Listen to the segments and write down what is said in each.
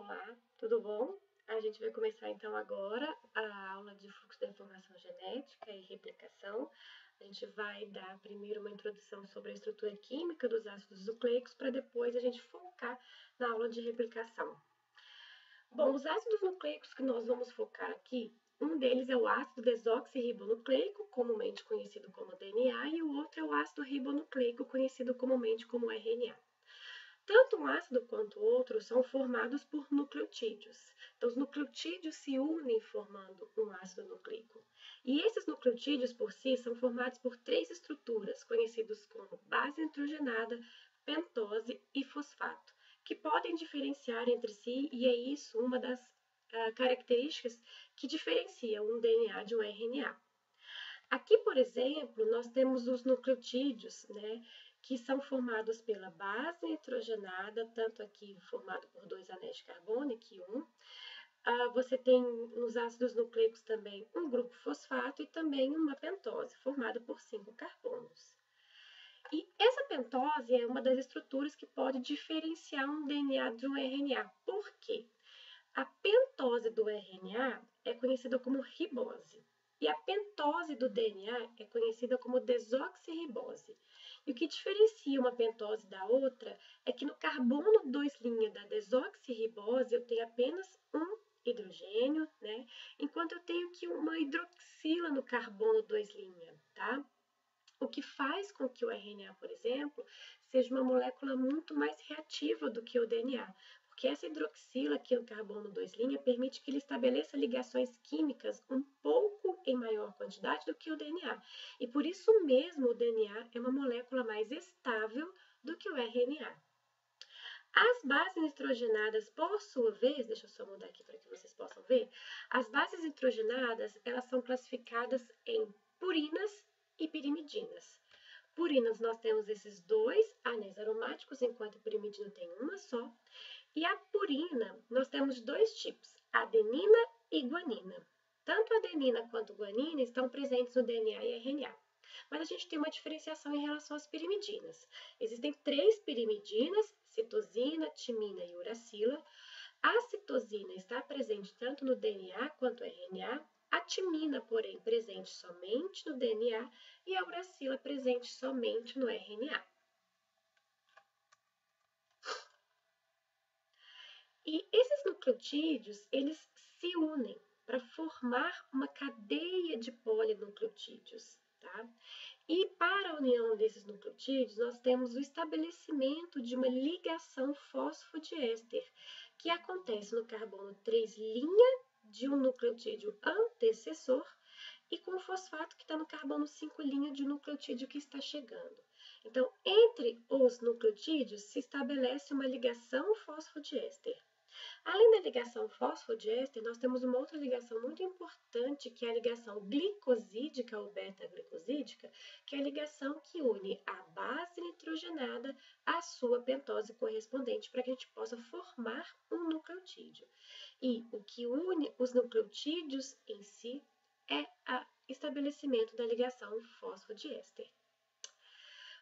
Olá, tudo bom? A gente vai começar então agora a aula de fluxo da informação genética e replicação. A gente vai dar primeiro uma introdução sobre a estrutura química dos ácidos nucleicos para depois a gente focar na aula de replicação. Bom, os ácidos nucleicos que nós vamos focar aqui, um deles é o ácido desoxirribonucleico, comumente conhecido como DNA, e o outro é o ácido ribonucleico, conhecido comumente como RNA. Tanto um ácido quanto o outro são formados por nucleotídeos. Então, os nucleotídeos se unem formando um ácido nucleico. E esses nucleotídeos, por si, são formados por três estruturas, conhecidas como base nitrogenada, pentose e fosfato, que podem diferenciar entre si, e é isso uma das características que diferencia um DNA de um RNA. Aqui, por exemplo, nós temos os nucleotídeos, que são formados pela base nitrogenada, tanto aqui formado por 2 anéis de carbono, aqui um. Você tem nos ácidos nucleicos também um grupo fosfato e também uma pentose, formada por 5 carbonos. E essa pentose é uma das estruturas que pode diferenciar um DNA de um RNA. Por quê? A pentose do RNA é conhecida como ribose. E a pentose do DNA é conhecida como desoxirribose. E o que diferencia uma pentose da outra é que no carbono 2' da desoxirribose eu tenho apenas um hidrogênio, enquanto eu tenho aqui uma hidroxila no carbono 2', tá? O que faz com que o RNA, por exemplo, seja uma molécula muito mais reativa do que o DNA. Porque essa hidroxila aqui no carbono 2' permite que ele estabeleça ligações químicas um pouco em maior quantidade do que o DNA. E por isso mesmo o DNA é uma molécula mais estável do que o RNA. As bases nitrogenadas, por sua vez, deixa eu só mudar aqui para que vocês possam ver, as bases nitrogenadas, elas são classificadas em purinas e pirimidinas. Purinas, nós temos esses 2 anéis aromáticos, enquanto a pirimidina tem uma só. E a purina, nós temos 2 tipos, adenina e guanina. Tanto a adenina quanto a guanina estão presentes no DNA e RNA. Mas a gente tem uma diferenciação em relação às pirimidinas. Existem 3 pirimidinas, citosina, timina e uracila. A citosina está presente tanto no DNA quanto no RNA. A timina, porém, presente somente no DNA e a uracila presente somente no RNA. E esses nucleotídeos, eles se unem para formar uma cadeia de polinucleotídeos, tá? E para a união desses nucleotídeos, nós temos o estabelecimento de uma ligação fosfodiéster, que acontece no carbono 3' de um nucleotídeo antecessor e com o fosfato que está no carbono 5' de um nucleotídeo que está chegando. Então, entre os nucleotídeos se estabelece uma ligação fosfodiéster. Além da ligação fosfodiéster, nós temos uma outra ligação muito importante, que é a ligação glicosídica ou beta-glicosídica, que é a ligação que une a base nitrogenada à sua pentose correspondente, para que a gente possa formar um nucleotídeo. E o que une os nucleotídeos em si é o estabelecimento da ligação fosfodiéster.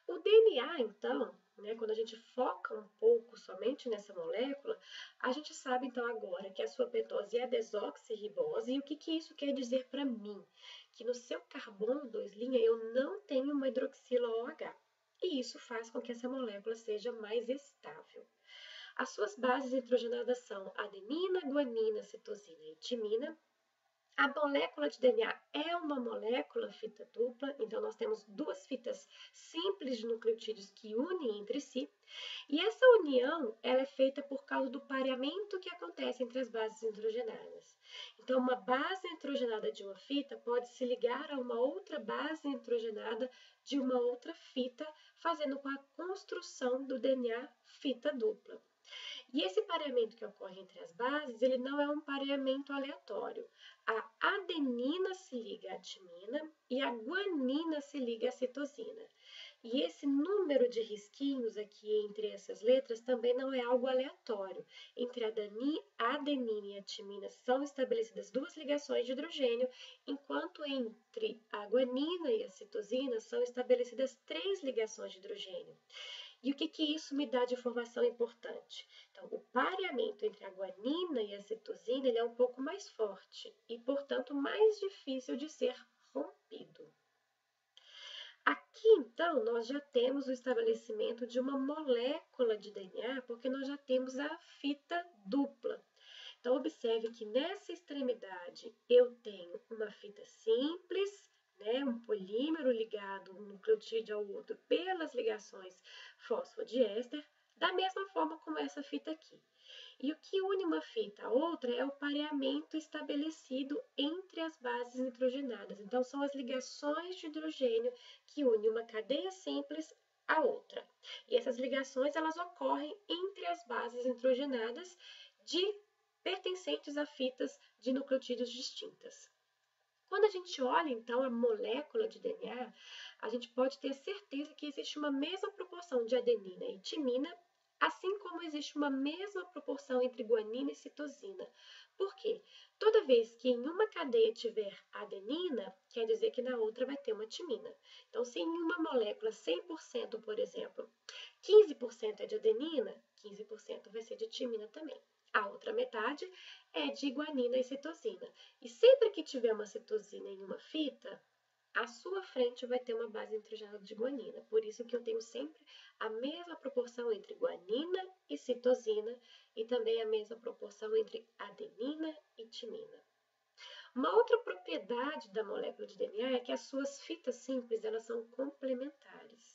O DNA, então, quando a gente foca um pouco somente nessa molécula, a gente sabe, então, agora que a sua pentose é desoxirribose. E o que isso quer dizer para mim? Que no seu carbono 2' eu não tenho uma hidroxila OH. E isso faz com que essa molécula seja mais estável. As suas bases nitrogenadas são adenina, guanina, citosina e timina. A molécula de DNA é uma molécula fita dupla, então nós temos 2 fitas simples de nucleotídeos que unem entre si, e essa união ela é feita por causa do pareamento que acontece entre as bases nitrogenadas. Então, uma base nitrogenada de uma fita pode se ligar a uma outra base nitrogenada de uma outra fita, fazendo com a construção do DNA fita dupla. E esse pareamento que ocorre entre as bases, ele não é um pareamento aleatório. A adenina se liga à timina e a guanina se liga à citosina. E esse número de risquinhos aqui entre essas letras também não é algo aleatório. Entre a adenina e a timina são estabelecidas 2 ligações de hidrogênio, enquanto entre a guanina e a citosina são estabelecidas 3 ligações de hidrogênio. E o que isso me dá de informação importante? Então, o pareamento entre a guanina e a citosina ele é um pouco mais forte e, portanto, mais difícil de ser rompido. Aqui, então, nós já temos o estabelecimento de uma molécula de DNA, porque nós já temos a fita dupla. Então, observe que nessa extremidade eu tenho uma fita simples, né, um polímero ligado um nucleotídeo ao outro pelas ligações fosfodiéster, da mesma forma como essa fita aqui. E o que une uma fita à outra é o pareamento estabelecido entre as bases nitrogenadas. Então, são as ligações de hidrogênio que unem uma cadeia simples à outra. E essas ligações elas ocorrem entre as bases nitrogenadas pertencentes a fitas de nucleotídeos distintas. Quando a gente olha, então, a molécula de DNA, a gente pode ter certeza que existe uma mesma proporção de adenina e timina, assim como existe uma mesma proporção entre guanina e citosina. Por quê? Toda vez que em uma cadeia tiver adenina, quer dizer que na outra vai ter uma timina. Então, se em uma molécula 100%, por exemplo, 15% é de adenina, 15% vai ser de timina também. A outra metade é de guanina e citosina. E sempre que tiver uma citosina em uma fita, à sua frente vai ter uma base nitrogenada de guanina. Por isso que eu tenho sempre a mesma proporção entre guanina e citosina e também a mesma proporção entre adenina e timina. Uma outra propriedade da molécula de DNA é que as suas fitas simples elas são complementares.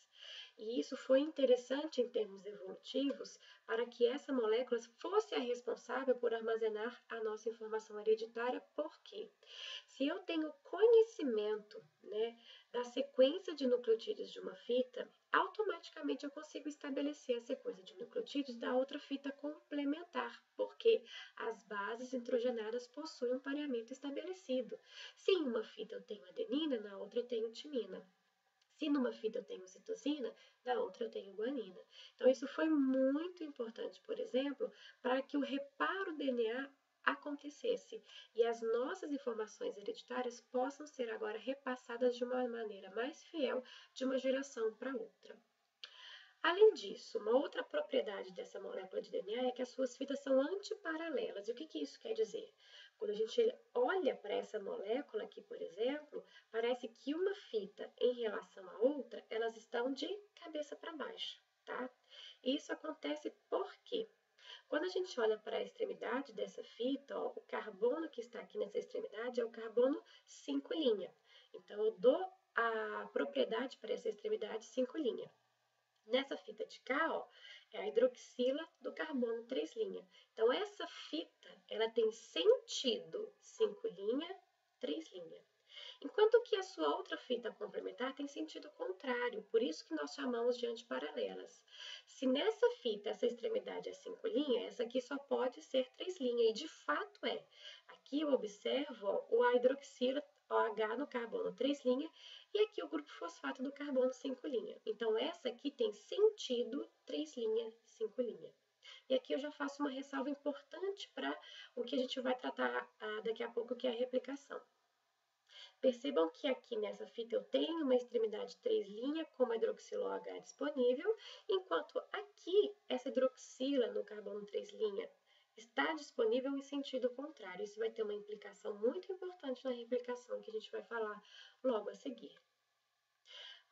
E isso foi interessante em termos evolutivos para que essa molécula fosse a responsável por armazenar a nossa informação hereditária, porque se eu tenho conhecimento, né, da sequência de nucleotídeos de uma fita, automaticamente eu consigo estabelecer a sequência de nucleotídeos da outra fita complementar, porque as bases nitrogenadas possuem um pareamento estabelecido. Se em uma fita eu tenho adenina, na outra eu tenho timina. Se numa fita eu tenho citosina, na outra eu tenho guanina. Então, isso foi muito importante, por exemplo, para que o reparo DNA acontecesse e as nossas informações hereditárias possam ser agora repassadas de uma maneira mais fiel de uma geração para outra. Além disso, uma outra propriedade dessa molécula de DNA é que as suas fitas são antiparalelas. E o que isso quer dizer? Quando a gente olha para essa molécula aqui, por exemplo, parece que uma fita em relação à outra, elas estão de cabeça para baixo, tá? Isso acontece porque quando a gente olha para a extremidade dessa fita, ó, o carbono que está aqui nessa extremidade é o carbono 5'. Então, eu dou a propriedade para essa extremidade 5'. Nessa fita de cá, ó, é a hidroxila do carbono 3'. Então, essa fita, ela tem sentido 5', 3'. Enquanto que a sua outra fita complementar tem sentido contrário, por isso que nós chamamos de antiparalelas. Se nessa fita essa extremidade é 5', essa aqui só pode ser 3', e de fato é. Aqui eu observo ó, o a hidroxila OH no carbono 3', e aqui o grupo fosfato do carbono 5'. Então, essa aqui tem sentido 3', 5'. E aqui eu já faço uma ressalva importante para o que a gente vai tratar daqui a pouco, que é a replicação. Percebam que aqui nessa fita eu tenho uma extremidade 3' com uma hidroxila OH disponível, enquanto aqui essa hidroxila no carbono 3' está disponível em sentido contrário. Isso vai ter uma implicação muito importante na replicação que a gente vai falar logo a seguir.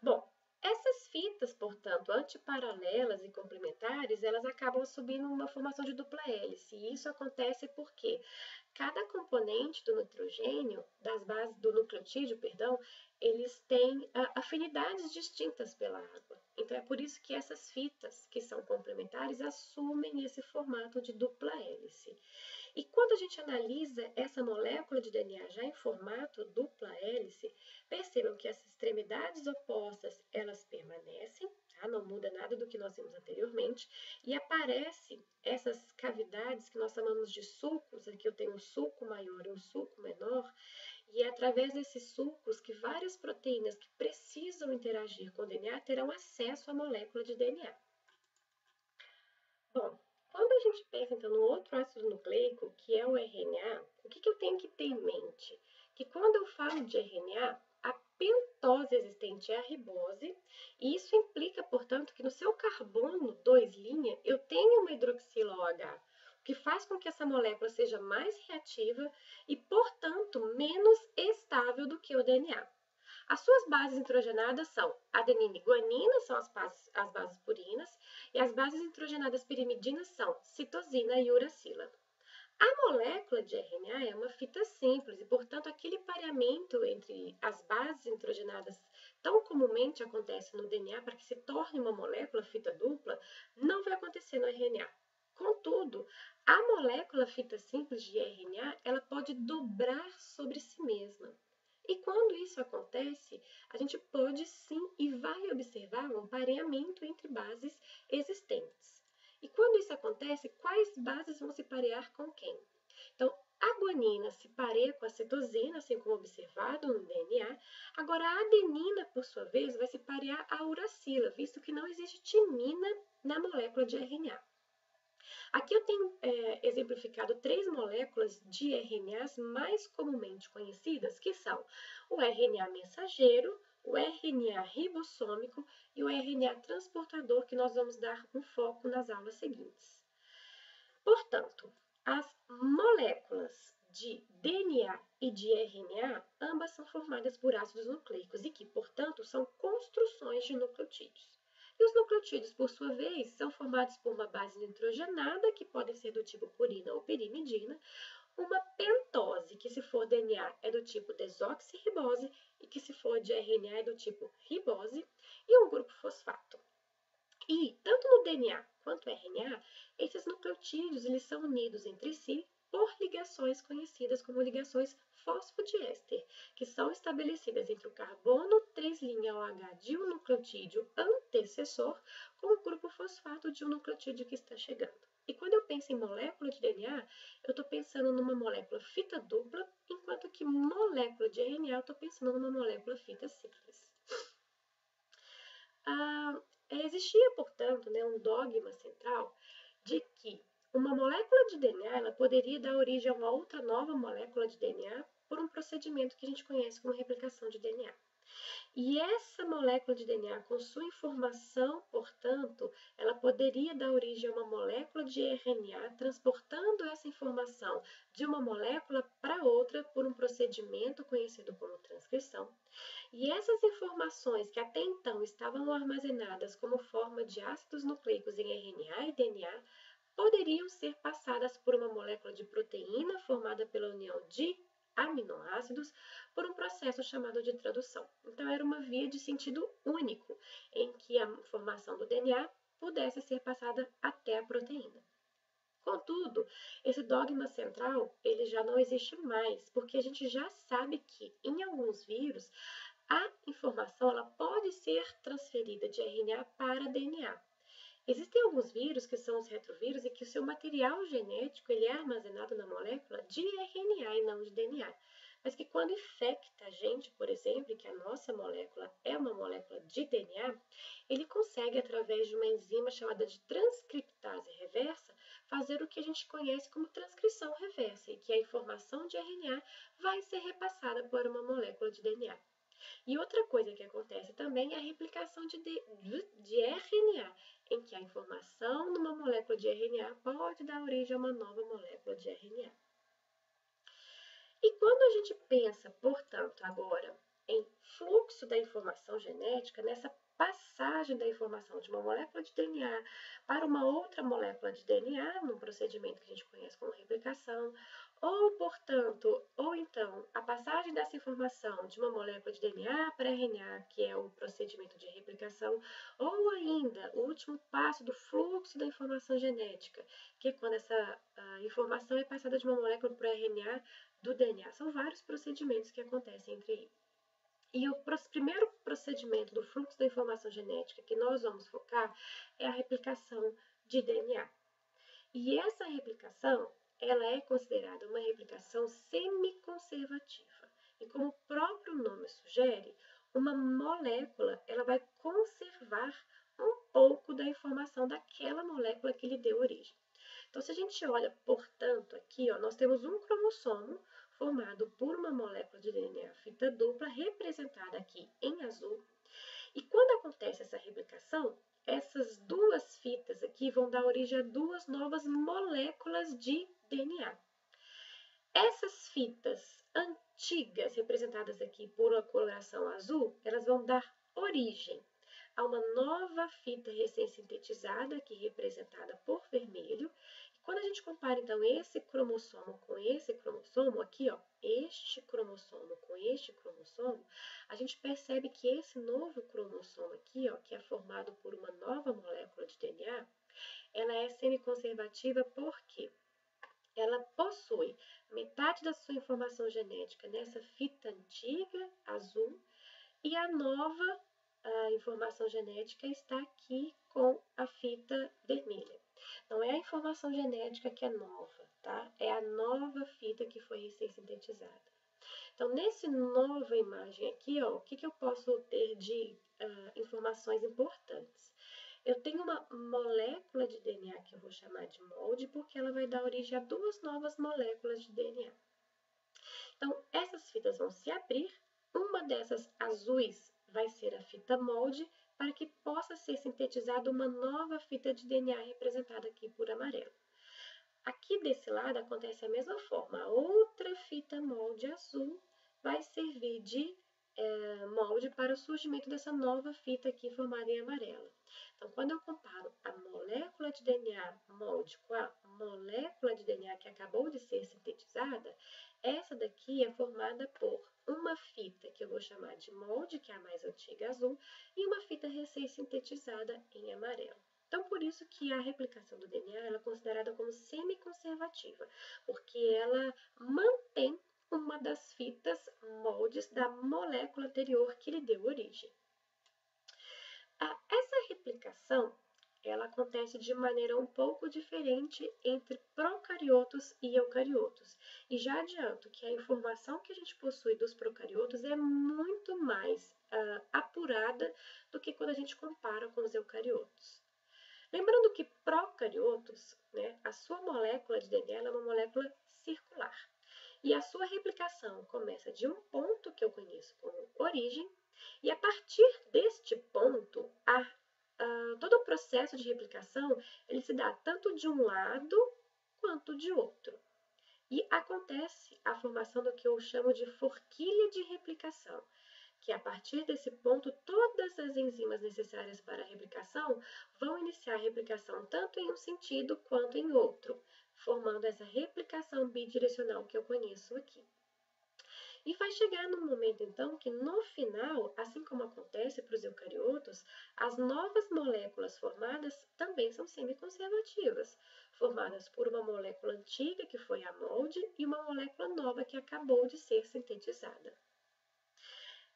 Bom, essas fitas, portanto, antiparalelas e complementares, elas acabam subindo uma formação de dupla hélice. E isso acontece porque cada componente do nitrogênio, das bases do nucleotídeo, perdão, eles têm afinidades distintas pela água. Então, é por isso que essas fitas, que são complementares, assumem esse formato de dupla hélice. E quando a gente analisa essa molécula de DNA já em formato dupla hélice, percebam que as extremidades opostas, elas permanecem, tá? Não muda nada do que nós vimos anteriormente, e aparecem essas cavidades que nós chamamos de sulcos, aqui eu tenho um sulco maior e um sulco menor, e é através desses sulcos que várias proteínas que precisam interagir com o DNA terão acesso à molécula de DNA. Bom, quando a gente pensa então no outro ácido nucleico, que é o RNA, o que eu tenho que ter em mente? Que quando eu falo de RNA, a pentose existente é a ribose, e isso implica, portanto, que no seu carbono 2' eu tenho uma hidroxila OH, o que faz com que essa molécula seja mais reativa e, portanto, menos estável do que o DNA. As suas bases nitrogenadas são adenina e guanina, são as bases purinas, e as bases nitrogenadas pirimidinas são citosina e uracila. A molécula de RNA é uma fita simples e, portanto, aquele pareamento entre as bases nitrogenadas tão comumente acontece no DNA para que se torne uma molécula fita dupla, não vai acontecer no RNA. Contudo, a molécula fita simples de RNA, ela pode dobrar sobre si mesma. E quando isso acontece, a gente pode sim e vai observar um pareamento entre bases existentes. E quando isso acontece, quais bases vão se parear com quem? Então, a guanina se pareia com a citosina, assim como observado no DNA. Agora, a adenina, por sua vez, vai se parear à uracila, visto que não existe timina na molécula de RNA. Aqui eu tenho exemplificado 3 moléculas de RNAs mais comumente conhecidas, que são o RNA mensageiro, o RNA ribossômico e o RNA transportador, que nós vamos dar um foco nas aulas seguintes. Portanto, as moléculas de DNA e de RNA, ambas são formadas por ácidos nucleicos e que, portanto, são construções de nucleotídeos. E os nucleotídeos, por sua vez, são formados por uma base nitrogenada, que pode ser do tipo purina ou pirimidina, uma pentose, que se for DNA é do tipo desoxirribose e que se for de RNA é do tipo ribose, e um grupo fosfato. E, tanto no DNA quanto no RNA, esses nucleotídeos eles são unidos entre si por ligações conhecidas como ligações fosfodiéster, que são estabelecidas entre o carbono 3' OH de um nucleotídeo antecessor com o grupo fosfato de um nucleotídeo que está chegando. E quando eu penso em molécula de DNA, eu estou pensando numa molécula fita dupla, enquanto que molécula de RNA eu estou pensando numa molécula fita simples. Existia, portanto, um dogma central de que uma molécula de DNA ela poderia dar origem a uma outra nova molécula de DNA por um procedimento que a gente conhece como replicação de DNA. E essa molécula de DNA, com sua informação, portanto, ela poderia dar origem a uma molécula de RNA, transportando essa informação de uma molécula para outra por um procedimento conhecido como transcrição. E essas informações que até então estavam armazenadas como forma de ácidos nucleicos em RNA e DNA, poderiam ser passadas por uma molécula de proteína formada pela união de aminoácidos por um processo chamado de tradução. Então, era uma via de sentido único, em que a informação do DNA pudesse ser passada até a proteína. Contudo, esse dogma central ele já não existe mais, porque a gente já sabe que, em alguns vírus, a informação ela pode ser transferida de RNA para DNA. Existem alguns vírus, que são os retrovírus, e que o seu material genético ele é armazenado na molécula de RNA e não de DNA. Mas que quando infecta a gente, por exemplo, que a nossa molécula é uma molécula de DNA, ele consegue, através de uma enzima chamada de transcriptase reversa, fazer o que a gente conhece como transcrição reversa, e que a informação de RNA vai ser repassada por uma molécula de DNA. E outra coisa que acontece também é a replicação de RNA, em que a informação numa molécula de RNA pode dar origem a uma nova molécula de RNA. E quando a gente pensa, portanto, agora em fluxo da informação genética, nessa passagem da informação de uma molécula de DNA para uma outra molécula de DNA, num procedimento que a gente conhece como replicação, ou então, a passagem dessa informação de uma molécula de DNA para RNA, que é o procedimento de replicação, ou ainda o último passo do fluxo da informação genética, que é quando essa informação é passada de uma molécula para RNA do DNA. São vários procedimentos que acontecem entre eles. E o primeiro procedimento do fluxo da informação genética que nós vamos focar é a replicação de DNA. E essa replicação ela é considerada uma replicação semiconservativa. E como o próprio nome sugere, uma molécula ela vai conservar um pouco da informação daquela molécula que lhe deu origem. Então, se a gente olha, portanto, aqui, ó, nós temos um cromossomo formado por uma molécula de DNA fita dupla, representada aqui em azul. E quando acontece essa replicação, essas duas fitas aqui vão dar origem a duas novas moléculas de DNA. Essas fitas antigas, representadas aqui por uma coloração azul, elas vão dar origem a uma nova fita recém-sintetizada, aqui representada por vermelho. E quando a gente compara, então, esse cromossomo com esse cromossomo, aqui, ó, este cromossomo com este cromossomo, a gente percebe que esse novo cromossomo aqui, ó, que é formado por uma nova molécula de DNA, ela é semiconservativa porque ela possui metade da sua informação genética nessa fita antiga, azul, e a nova informação genética está aqui com a fita vermelha. Não é a informação genética que é nova, tá? É a nova fita que foi recém-sintetizada. Então, nessa nova imagem aqui, ó, o que eu posso ter de informações importantes? Eu tenho uma molécula de DNA que eu vou chamar de molde, porque ela vai dar origem a duas novas moléculas de DNA. Então, essas fitas vão se abrir, uma dessas azuis vai ser a fita molde, para que possa ser sintetizada uma nova fita de DNA representada aqui por amarelo. Aqui desse lado acontece a mesma forma, a outra fita molde azul vai servir de molde para o surgimento dessa nova fita aqui formada em amarelo. Então, quando eu comparo a molécula de DNA molde com a molécula de DNA que acabou de ser sintetizada, essa daqui é formada por uma fita que eu vou chamar de molde, que é a mais antiga azul, e uma fita recém-sintetizada em amarelo. Então, por isso que a replicação do DNA ela é considerada como semiconservativa, porque ela mantém uma das fitas moldes da molécula anterior que lhe deu origem. Essa replicação ela acontece de maneira um pouco diferente entre procariotos e eucariotos. E já adianto que a informação que a gente possui dos procariotos é muito mais apurada do que quando a gente compara com os eucariotos. Lembrando que procariotos, né, a sua molécula de DNA é uma molécula circular. E a sua replicação começa de um ponto que eu conheço como origem, e a partir deste ponto, todo o processo de replicação ele se dá tanto de um lado quanto de outro. E acontece a formação do que eu chamo de forquilha de replicação, que a partir desse ponto, todas as enzimas necessárias para a replicação vão iniciar a replicação tanto em um sentido quanto em outro, formando essa replicação bidirecional que eu conheço aqui. E vai chegar num momento, então, que no final, assim como acontece para os eucariotos, as novas moléculas formadas também são semiconservativas, formadas por uma molécula antiga, que foi a molde, e uma molécula nova que acabou de ser sintetizada.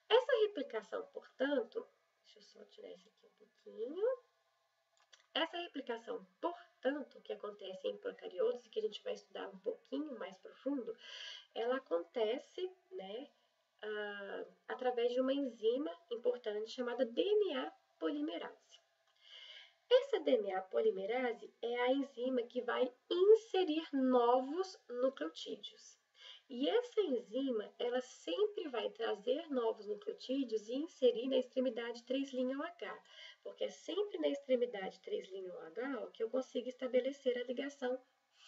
Essa replicação, portanto, deixa eu só tirar isso aqui um pouquinho. Essa replicação, portanto, que acontece em procariotos, e que a gente vai estudar um pouquinho mais profundo, ela acontece, né, através de uma enzima importante chamada DNA polimerase. Essa DNA polimerase é a enzima que vai inserir novos nucleotídeos. E essa enzima, ela sempre vai trazer novos nucleotídeos e inserir na extremidade 3' OH, porque é sempre na extremidade 3' OH que eu consigo estabelecer a ligação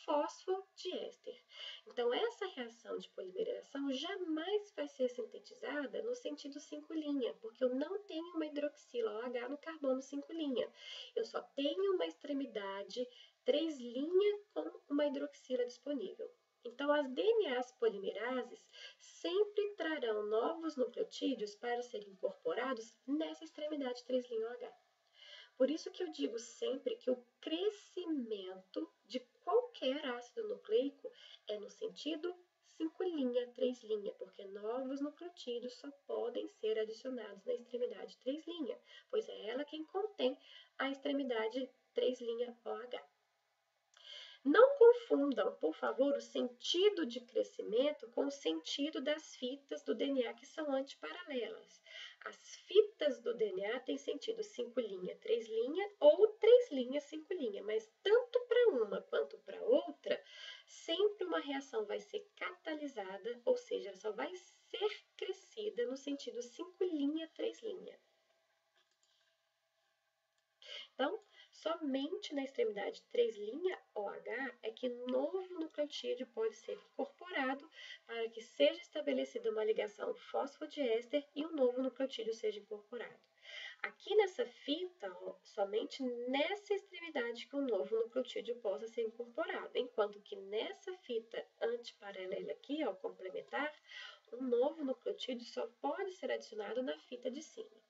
fosfodiéster. Então, essa reação de polimerização jamais vai ser sintetizada no sentido 5', porque eu não tenho uma hidroxila OH no carbono 5'. Eu só tenho uma extremidade 3' com uma hidroxila disponível. Então, as DNAs polimerases sempre trarão novos nucleotídeos para serem incorporados nessa extremidade 3' OH. Por isso que eu digo sempre que o crescimento de qualquer ácido nucleico é no sentido 5', 3', porque novos nucleotídeos só podem ser adicionados na extremidade 3', pois é ela quem contém a extremidade 3' OH. Não confundam, por favor, o sentido de crescimento com o sentido das fitas do DNA que são antiparalelas. As fitas do DNA têm sentido 5' 3' ou 3' 5', mas tanto para uma quanto para outra, sempre uma reação vai ser catalisada, ou seja, ela só vai ser crescida no sentido 5', 3'. Então, somente na extremidade 3' OH é que novo nucleotídeo pode ser incorporado para que seja estabelecida uma ligação fosfodiéster e um novo nucleotídeo seja incorporado. Aqui nessa fita, ó, somente nessa extremidade que um novo nucleotídeo possa ser incorporado, enquanto que nessa fita antiparalela aqui, ó, complementar, um novo nucleotídeo só pode ser adicionado na fita de cima.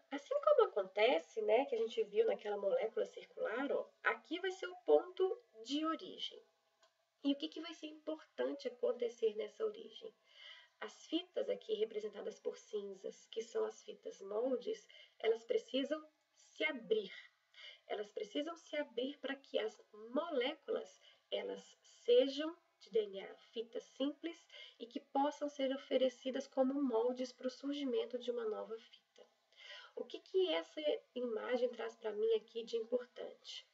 Assim como acontece, né, que a gente viu naquela molécula circular, ó, aqui vai ser o ponto de origem. E o que vai ser importante acontecer nessa origem? As fitas aqui representadas por cinzas, que são as fitas moldes, elas precisam se abrir. Elas precisam se abrir para que as moléculas elas sejam de DNA fitas simples e que possam ser oferecidas como moldes para o surgimento de uma nova fita. O que essa imagem traz para mim aqui de importante?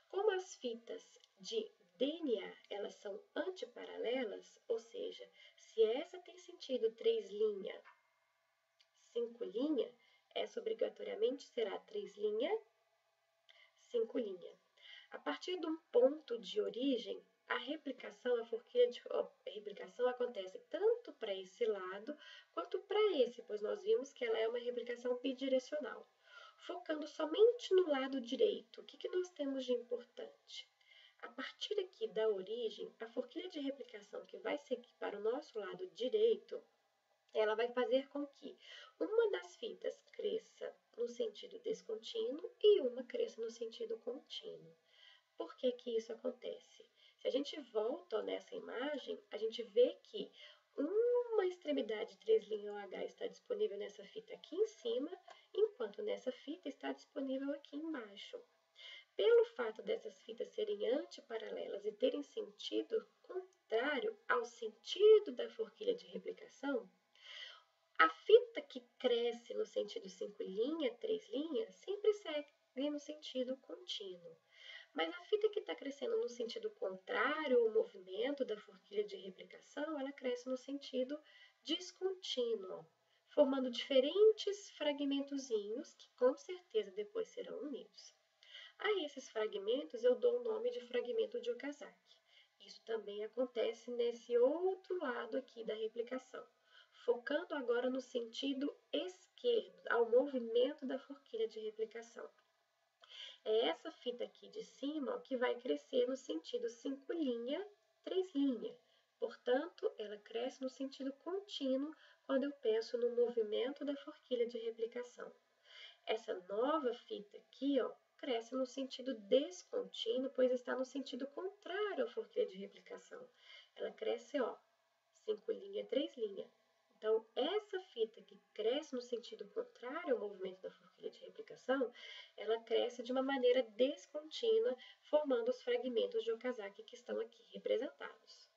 Como as fitas de DNA elas são antiparalelas, ou seja, se essa tem sentido 3', 5', essa obrigatoriamente será 3', 5'. A partir de um ponto de origem, a replicação, a forquilha de replicação acontece tanto para esse lado quanto para esse, pois nós vimos que ela é uma replicação bidirecional. Focando somente no lado direito, o que nós temos de importante? A partir aqui da origem, a forquilha de replicação que vai seguir para o nosso lado direito, ela vai fazer com que uma das fitas cresça no sentido descontínuo e uma cresça no sentido contínuo. Por que isso acontece? Se a gente volta nessa imagem, a gente vê que uma extremidade 3' OH está disponível nessa fita aqui em cima, enquanto nessa fita está disponível aqui embaixo. Pelo fato dessas fitas serem antiparalelas e terem sentido contrário ao sentido da forquilha de replicação, a fita que cresce no sentido 5', 3', sempre segue no sentido contínuo. Mas a fita que está crescendo no sentido contrário ao movimento da forquilha de replicação, ela cresce no sentido descontínuo, formando diferentes fragmentozinhos que com certeza depois serão unidos. A esses fragmentos eu dou o nome de fragmento de Okazaki. Isso também acontece nesse outro lado aqui da replicação, focando agora no sentido esquerdo, ao movimento da forquilha de replicação. É essa fita aqui de cima ó, que vai crescer no sentido 5', 3'. Portanto, ela cresce no sentido contínuo quando eu penso no movimento da forquilha de replicação. Essa nova fita aqui ó, cresce no sentido descontínuo, pois está no sentido contrário à forquilha de replicação. Ela cresce ó, 5', 3'. Então, essa fita que cresce no sentido contrário ao movimento da forquilha de replicação, ela cresce de uma maneira descontínua, formando os fragmentos de Okazaki que estão aqui representados.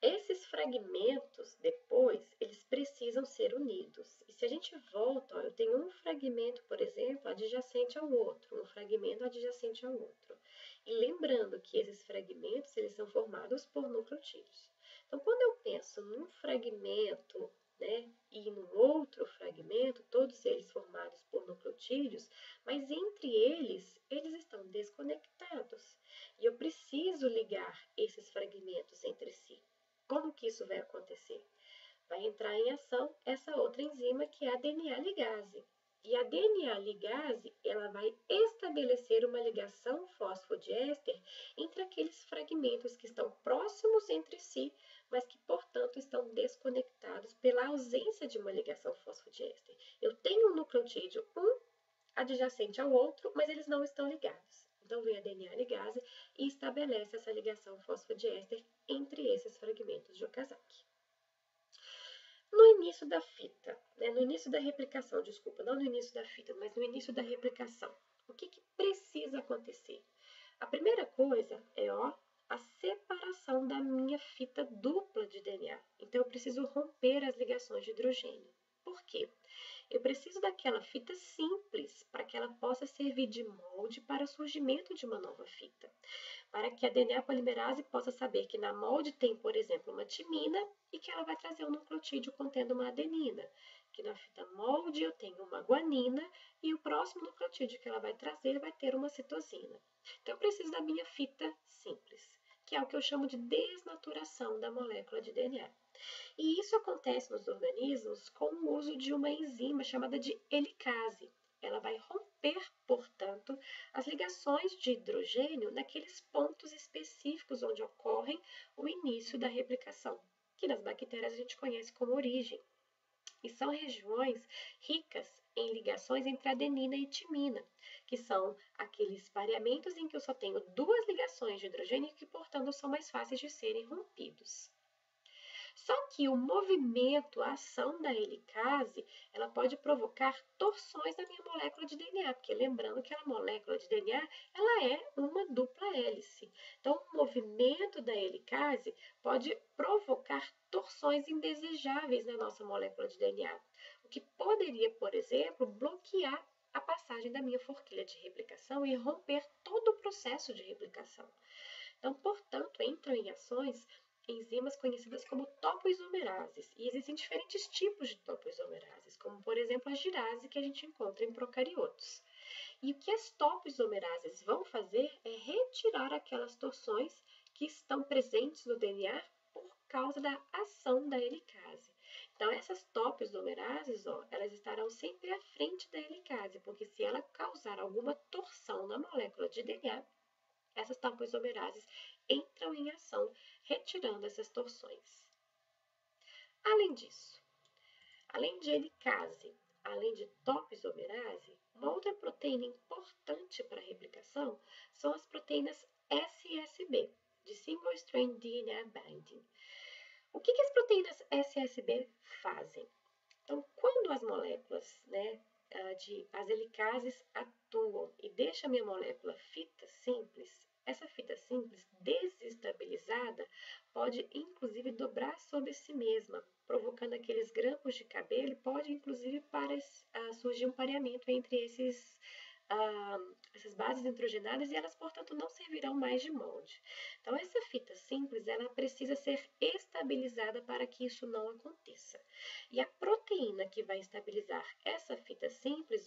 Esses fragmentos, depois, eles precisam ser unidos. E se a gente volta, ó, eu tenho um fragmento, por exemplo, adjacente ao outro, um fragmento adjacente ao outro. E lembrando que esses fragmentos, eles são formados por nucleotídeos. Então, quando eu penso num fragmento, né, e no outro fragmento, todos eles formados por nucleotídeos, mas entre eles estão desconectados. E eu preciso ligar esses fragmentos entre si. Como que isso vai acontecer? Vai entrar em ação essa outra enzima que é a DNA ligase. E a DNA ligase, ela vai estabelecer uma ligação fosfodiéster entre aqueles fragmentos que estão próximos entre si, mas que, portanto, estão desconectados pela ausência de uma ligação fosfodiéster. Eu tenho um nucleotídeo, um adjacente ao outro, mas eles não estão ligados. Então, vem a DNA ligase e estabelece essa ligação fosfodiéster entre esses fragmentos de Okazaki. No início da fita, né, no início da replicação, desculpa, não no início da fita, mas no início da replicação, o que precisa acontecer? A primeira coisa é, a separação da minha fita dupla de DNA. Então, eu preciso romper as ligações de hidrogênio. Por quê? Eu preciso daquela fita simples para que ela possa servir de molde para o surgimento de uma nova fita. Para que a DNA polimerase possa saber que na molde tem, por exemplo, uma timina e que ela vai trazer um nucleotídeo contendo uma adenina. Que na fita molde eu tenho uma guanina e o próximo nucleotídeo que ela vai trazer vai ter uma citosina. Então, eu preciso da minha fita simples, que é o que eu chamo de desnaturação da molécula de DNA. E isso acontece nos organismos com o uso de uma enzima chamada de helicase. Ela vai romper, portanto, as ligações de hidrogênio naqueles pontos específicos onde ocorrem o início da replicação, que nas bactérias a gente conhece como origem. E são regiões ricas em ligações entre adenina e timina, que são aqueles pareamentos em que eu só tenho duas ligações de hidrogênio e que, portanto, são mais fáceis de serem rompidos. Só que o movimento, a ação da helicase, ela pode provocar torções na minha molécula de DNA, porque lembrando que a molécula de DNA, ela é uma dupla hélice. Então, o movimento da helicase pode provocar torções indesejáveis na nossa molécula de DNA, o que poderia, por exemplo, bloquear a passagem da minha forquilha de replicação e romper todo o processo de replicação. Então, portanto, entram em ações enzimas conhecidas como topoisomerases. E existem diferentes tipos de topoisomerases, como, por exemplo, a girase que a gente encontra em procariotos. E o que as topoisomerases vão fazer é retirar aquelas torções que estão presentes no DNA por causa da ação da helicase. Então, essas topoisomerases, elas estarão sempre à frente da helicase, porque se ela causar alguma torção na molécula de DNA, essas topoisomerases entram em ação, retirando essas torções. Além disso, além de helicase, além de topoisomerase, uma outra proteína importante para a replicação são as proteínas SSB, de Single Strand DNA Binding. O que as proteínas SSB fazem? Então, quando as moléculas, as helicases atuam e deixam a minha molécula fita simples, essa fita simples desestabilizada pode inclusive dobrar sobre si mesma, provocando aqueles grampos de cabelo e pode inclusive surgir um pareamento entre essas bases nitrogenadas e elas, portanto, não servirão mais de molde. Então, essa fita simples, ela precisa ser estabilizada para que isso não aconteça. E a proteína que vai estabilizar essa fita simples,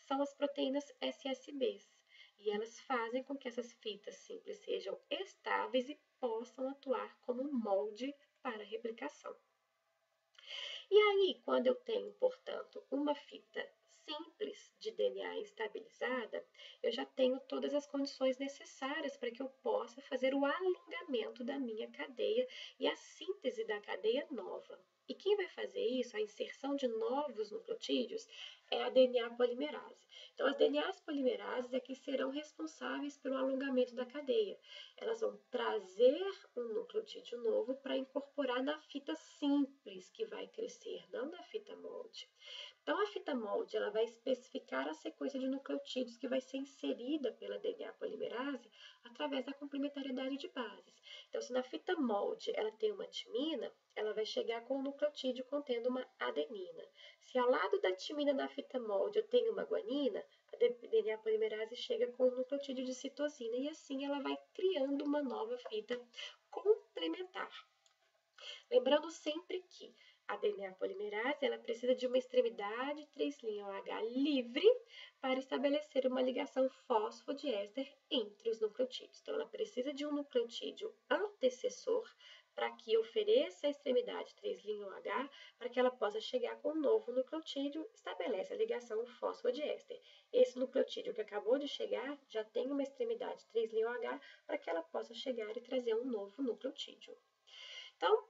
são as proteínas SSBs. E elas fazem com que essas fitas simples sejam estáveis e possam atuar como um molde para a replicação. E aí, quando eu tenho, portanto, uma fita simples de DNA estabilizada, eu já tenho todas as condições necessárias para que eu possa fazer o alongamento da minha cadeia e a síntese da cadeia nova. E quem vai fazer isso, a inserção de novos nucleotídeos, é a DNA polimerase. Então, as DNAs polimerases é que serão responsáveis pelo alongamento da cadeia. Elas vão trazer um nucleotídeo novo para incorporar na fita simples que vai crescer, não na fita molde. Então, a fita molde ela vai especificar a sequência de nucleotídeos que vai ser inserida pela DNA polimerase através da complementariedade de bases. Então, se na fita molde ela tem uma timina, ela vai chegar com um nucleotídeo contendo uma adenina. Se ao lado da timina na fita molde eu tenho uma guanina, a DNA polimerase chega com um nucleotídeo de citosina e assim ela vai criando uma nova fita complementar. Lembrando sempre que a DNA polimerase ela precisa de uma extremidade 3' OH livre para estabelecer uma ligação fosfodiéster entre os nucleotídeos. Então, ela precisa de um nucleotídeo antecessor para que ofereça a extremidade 3' OH para que ela possa chegar com um novo nucleotídeo, estabelece a ligação fosfodiéster. Esse nucleotídeo que acabou de chegar já tem uma extremidade 3' OH para que ela possa chegar e trazer um novo nucleotídeo. Então,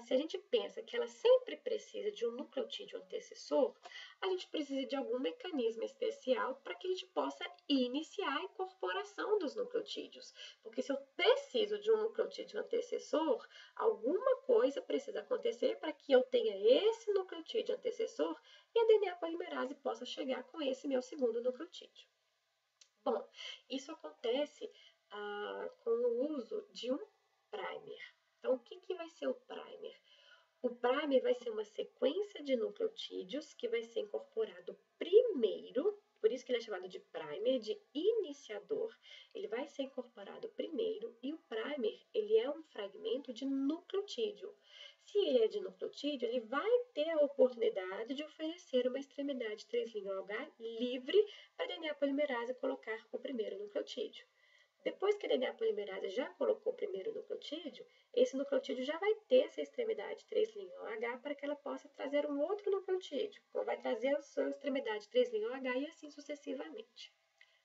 se a gente pensa que ela sempre precisa de um nucleotídeo antecessor, a gente precisa de algum mecanismo especial para que a gente possa iniciar a incorporação dos nucleotídeos. Porque se eu preciso de um nucleotídeo antecessor, alguma coisa precisa acontecer para que eu tenha esse nucleotídeo antecessor e a DNA polimerase possa chegar com esse meu segundo nucleotídeo. Bom, isso acontece com o uso de um primer. Então, o que vai ser o primer? O primer vai ser uma sequência de nucleotídeos que vai ser incorporado primeiro, por isso que ele é chamado de primer, de iniciador. Ele vai ser incorporado primeiro e o primer, ele é um fragmento de nucleotídeo. Se ele é de nucleotídeo, ele vai ter a oportunidade de oferecer uma extremidade 3' OH livre para a DNA polimerase colocar o primeiro nucleotídeo. Depois que a DNA polimerase já colocou o primeiro nucleotídeo, esse nucleotídeo já vai ter essa extremidade 3' OH para que ela possa trazer um outro nucleotídeo. Então, vai trazer a sua extremidade 3' OH e assim sucessivamente.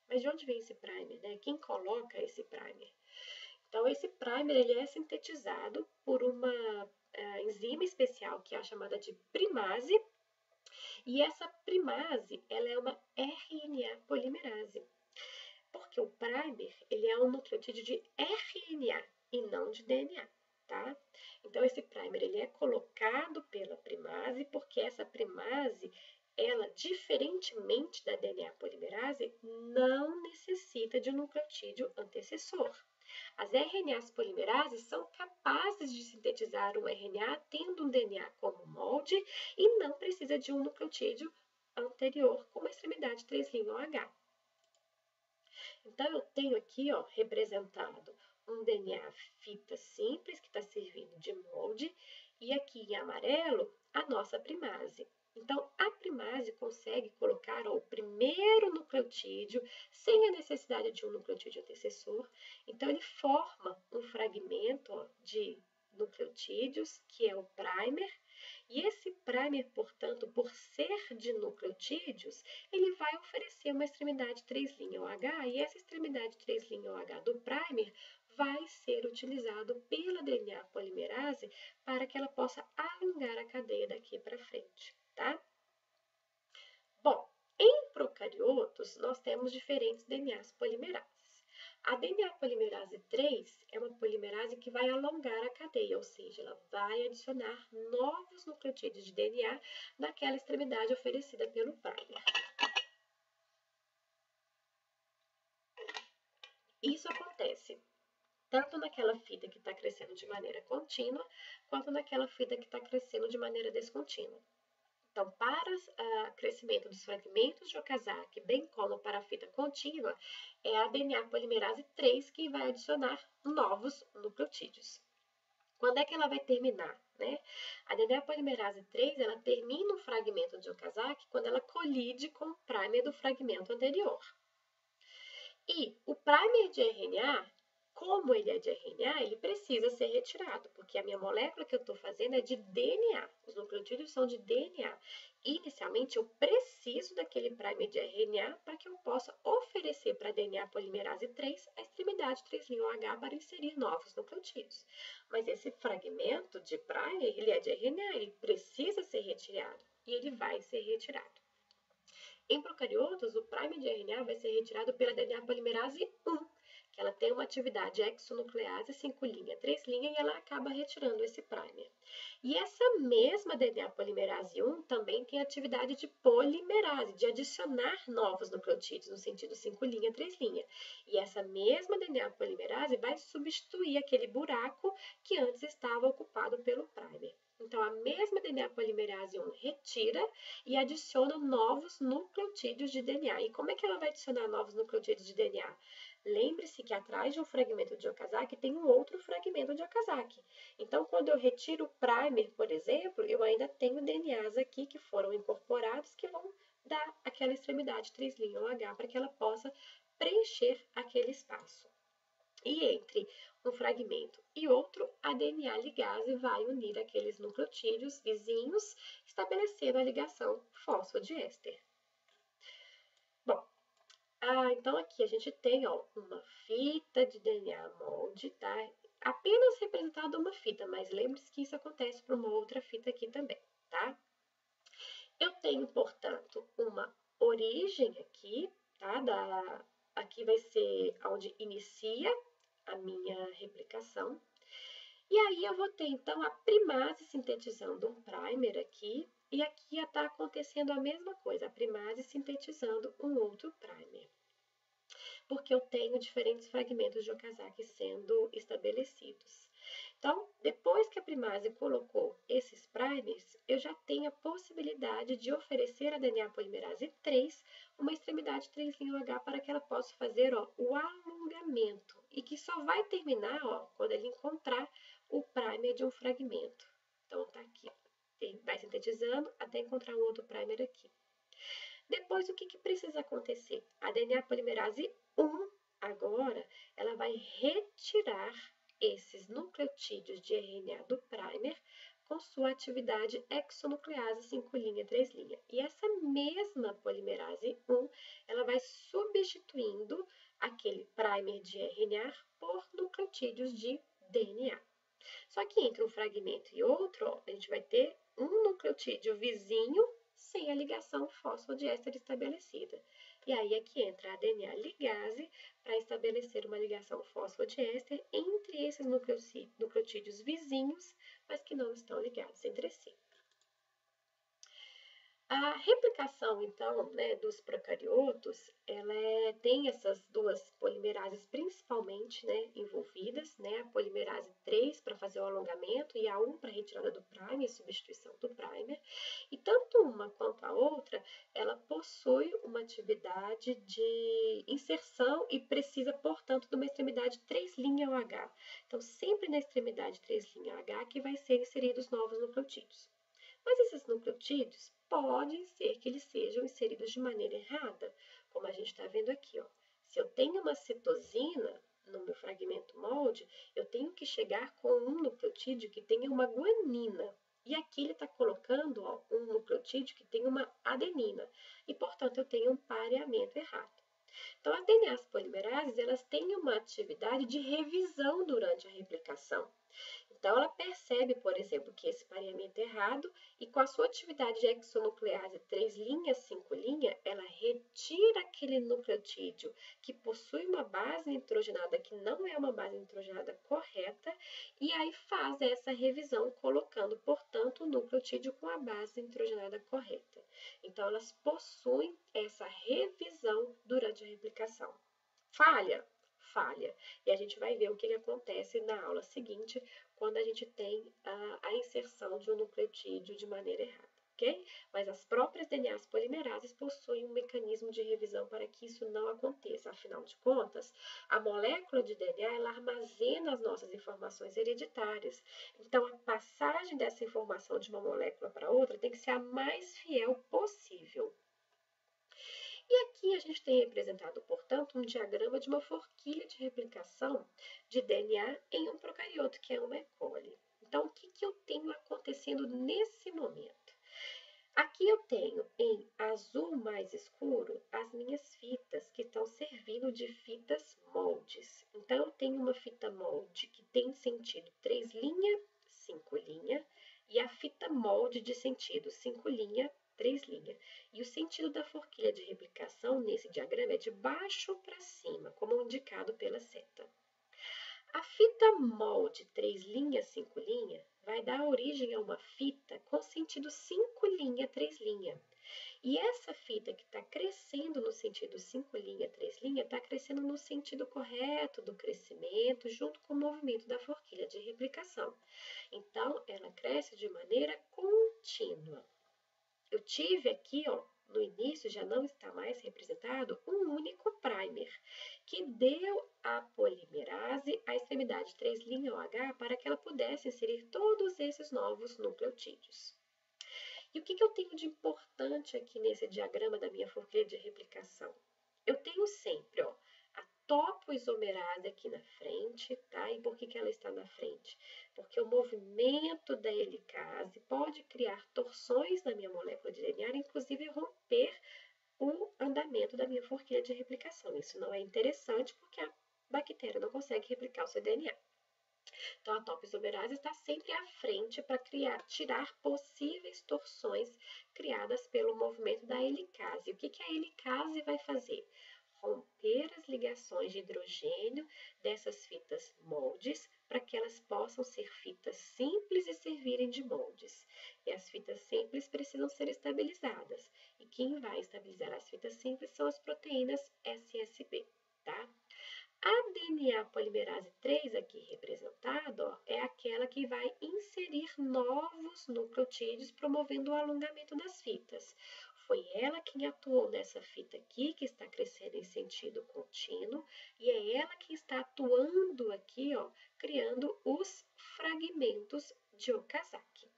Mas de onde vem esse primer, né? Quem coloca esse primer? Então, esse primer ele é sintetizado por uma enzima especial que é a chamada de primase. E essa primase ela é uma RNA polimerase. Porque o primer, ele é um nucleotídeo de RNA e não de DNA, tá? Então, esse primer, ele é colocado pela primase, porque essa primase, ela, diferentemente da DNA polimerase, não necessita de um nucleotídeo antecessor. As RNAs polimerases são capazes de sintetizar um RNA tendo um DNA como molde e não precisa de um nucleotídeo anterior com uma extremidade 3' OH. Então, eu tenho aqui, ó, representado um DNA fita simples, que está servindo de molde, e aqui em amarelo, a nossa primase. Então, a primase consegue colocar ó, o primeiro nucleotídeo sem a necessidade de um nucleotídeo antecessor. Então, ele forma um fragmento ó, de nucleotídeos, que é o primer, e esse primer, portanto, por ser de nucleotídeos, ele vai oferecer uma extremidade 3' OH e essa extremidade 3' OH do primer vai ser utilizado pela DNA polimerase para que ela possa alongar a cadeia daqui para frente, tá? Bom, em procariotos, nós temos diferentes DNAs polimerases. A DNA polimerase 3 é uma polimerase que vai alongar a cadeia, ou seja, ela vai adicionar novos nucleotídeos de DNA naquela extremidade oferecida pelo primer. Isso acontece tanto naquela fita que está crescendo de maneira contínua, quanto naquela fita que está crescendo de maneira descontínua. Então, para o crescimento dos fragmentos de Okazaki, bem como para a fita contínua, é a DNA polimerase 3 que vai adicionar novos nucleotídeos. Quando é que ela vai terminar? Né? A DNA polimerase 3 ela termina um fragmento de Okazaki quando ela colide com o primer do fragmento anterior. E o primer de RNA, como ele é de RNA, ele precisa ser retirado, porque a minha molécula que eu estou fazendo é de DNA, os nucleotídeos são de DNA. Inicialmente, eu preciso daquele primer de RNA para que eu possa oferecer para a DNA polimerase 3 a extremidade 3' OH para inserir novos nucleotídeos. Mas esse fragmento de primer, ele é de RNA, ele precisa ser retirado e ele vai ser retirado. Em procariotos, o primer de RNA vai ser retirado pela DNA polimerase 1, que ela tem uma atividade exonuclease 5', 3' e ela acaba retirando esse primer. E essa mesma DNA polimerase 1 também tem atividade de polimerase, de adicionar novos nucleotídeos, no sentido 5', 3'. E essa mesma DNA polimerase vai substituir aquele buraco que antes estava ocupado pelo primer. Então, a mesma DNA polimerase 1 retira e adiciona novos nucleotídeos de DNA. E como é que ela vai adicionar novos nucleotídeos de DNA? Lembre-se que atrás de um fragmento de Okazaki tem um outro fragmento de Okazaki. Então, quando eu retiro o primer, por exemplo, eu ainda tenho DNAs aqui que foram incorporados que vão dar aquela extremidade 3' OH para que ela possa preencher aquele espaço. E entre um fragmento e outro, a DNA ligase vai unir aqueles nucleotídeos vizinhos, estabelecendo a ligação fosfodiéster. Bom, então aqui a gente tem ó, uma fita de DNA molde, tá? apenas representado uma fita, mas lembre-se que isso acontece para uma outra fita aqui também, tá? Eu tenho, portanto, uma origem aqui, tá? Aqui vai ser onde inicia a minha replicação. E aí eu vou ter, então, a primase sintetizando um primer aqui, e aqui está acontecendo a mesma coisa, a primase sintetizando um outro primer. Porque eu tenho diferentes fragmentos de Okazaki sendo estabelecidos. Então, depois que a primase colocou esses primers, eu já tenho a possibilidade de oferecer a DNA polimerase 3 uma extremidade 3' H para que ela possa fazer o alongamento e que só vai terminar quando ele encontrar o primer de um fragmento. Então, tá aqui, vai sintetizando até encontrar um outro primer aqui. Depois, o que precisa acontecer? A DNA polimerase 1, agora, ela vai retirar esses nucleotídeos de RNA do primer com sua atividade exonuclease 5', 3'. E essa mesma polimerase 1, ela vai substituindo aquele primer de RNA por nucleotídeos de DNA. Só que entre um fragmento e outro, a gente vai ter um nucleotídeo vizinho sem a ligação fosfodiéster estabelecida. E aí é que entra a DNA ligase para estabelecer uma ligação fosfodiéster entre esses nucleotídeos vizinhos, mas que não estão ligados entre si. A replicação, então, dos procariotos, ela tem essas duas polimerases principalmente envolvidas, a polimerase 3 para fazer o alongamento e a 1 para retirada do primer, substituição do primer. E tanto uma quanto a outra, ela possui uma atividade de inserção e precisa, portanto, de uma extremidade 3' OH. Então, sempre na extremidade 3' OH que vai ser inseridos novos nucleotídeos. Mas esses nucleotídeos podem ser que eles sejam inseridos de maneira errada, como a gente está vendo aqui. Se eu tenho uma citosina no meu fragmento molde, eu tenho que chegar com um nucleotídeo que tenha uma guanina. E aqui ele está colocando um nucleotídeo que tem uma adenina. E, portanto, eu tenho um pareamento errado. Então, as DNAs polimerases, elas têm uma atividade de revisão durante a replicação. Então, ela percebe, por exemplo, que esse pareamento é errado e com a sua atividade de exonuclease 3', 5', ela retira aquele nucleotídeo que possui uma base nitrogenada que não é uma base nitrogenada correta e aí faz essa revisão colocando, portanto, o nucleotídeo com a base nitrogenada correta. Então, elas possuem essa revisão durante a replicação. Falha? Falha. E a gente vai ver o que acontece na aula seguinte, quando a gente tem a inserção de um nucleotídeo de maneira errada, ok? Mas as próprias DNAs polimerases possuem um mecanismo de revisão para que isso não aconteça. Afinal de contas, a molécula de DNA, ela armazena as nossas informações hereditárias. Então, a passagem dessa informação de uma molécula para outra tem que ser a mais fiel possível. E aqui a gente tem representado, portanto, um diagrama de uma forquilha de replicação de DNA em um procarioto, que é uma E. coli. Então, o que eu tenho acontecendo nesse momento? Aqui eu tenho em azul mais escuro as minhas fitas, que estão servindo de fitas moldes. Então, eu tenho uma fita molde que tem sentido 3', 5', e a fita molde de sentido 5', 3'. E o sentido da forquilha de replicação nesse diagrama é de baixo para cima, como indicado pela seta. A fita molde 3', 5', vai dar origem a uma fita com sentido 5', 3'. E essa fita que está crescendo no sentido 5', 3', está crescendo no sentido correto do crescimento, junto com o movimento da forquilha de replicação. Então, ela cresce de maneira contínua. Eu tive aqui, no início, já não está mais representado, um único primer, que deu à polimerase a extremidade 3' OH para que ela pudesse inserir todos esses novos nucleotídeos. E o que eu tenho de importante aqui nesse diagrama da minha forquilha de replicação? Eu tenho sempre, a topoisomerase aqui na frente, tá? E por que ela está na frente? Porque o movimento da helicase pode criar torções na minha molécula de DNA, inclusive romper o andamento da minha forquilha de replicação. Isso não é interessante porque a bactéria não consegue replicar o seu DNA. Então, a topoisomerase está sempre à frente para tirar possíveis torções criadas pelo movimento da helicase. O que a helicase vai fazer? Romper as ligações de hidrogênio dessas fitas moldes para que elas possam ser fitas simples e servirem de moldes. E as fitas simples precisam ser estabilizadas. E quem vai estabilizar as fitas simples são as proteínas SSB, tá? A DNA polimerase 3 aqui representada, ó, é aquela que vai inserir novos nucleotídeos promovendo o alongamento das fitas. Foi ela quem atuou nessa fita aqui, que está crescendo em sentido contínuo, e é ela que está atuando aqui, ó, criando os fragmentos de Okazaki.